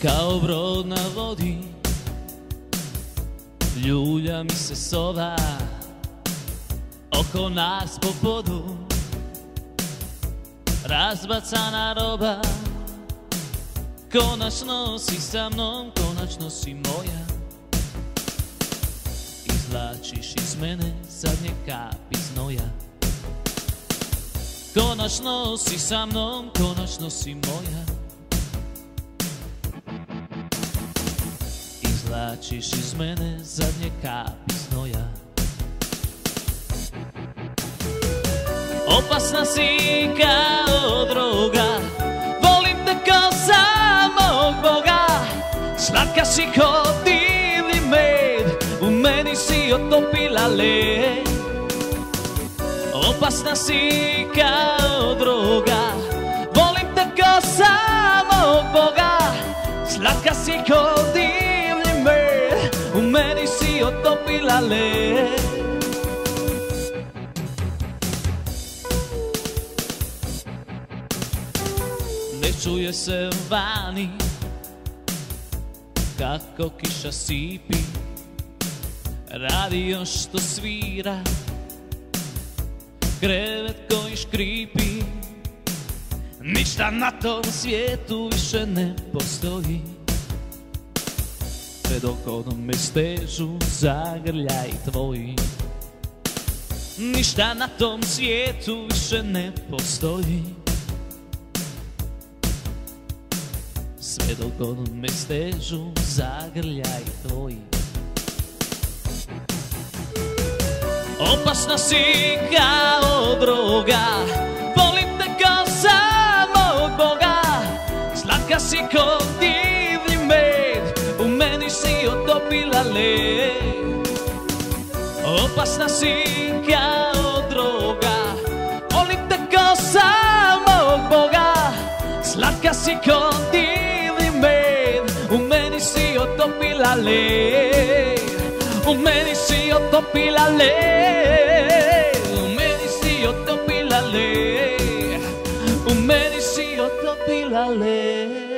kao brod na vodi, ljulja mi se sova oko nas po podu. Razbacana roba, konačno si sa mnom, konačno si moja. Izvlačiš iz mene zadnje kapi znoja. Konačno si sa mnom, konačno si moja. Izvlačiš iz mene zadnje kapi znoja. Opasna si kao droga, volim te kao samog Boga. Slatka si ko divni med, u meni si otopila led. Opasna si kao droga, volim te kao samog Boga. Slatka si ko divni med, u meni si otopila led. Ne čuje se vani kako kiša sipi, radio što svira, krevet koji škripi. Ništa na tom svijetu više ne postoji, sve dok ono me stežu zagrljaj tvoji. Ništa na tom svijetu više ne postoji, sve dok ono me stežu zagrljaj tvoji. Opasna si kao droga, volim te kao samog Boga. Slatka si ko divni med, u meni si otopila led. Opasna si kao droga, volim te kao samog Boga. Slatka si ko divni med, u meni si otopila led. U meni si otopila led, u meni si otopila led, u meni si otopila led.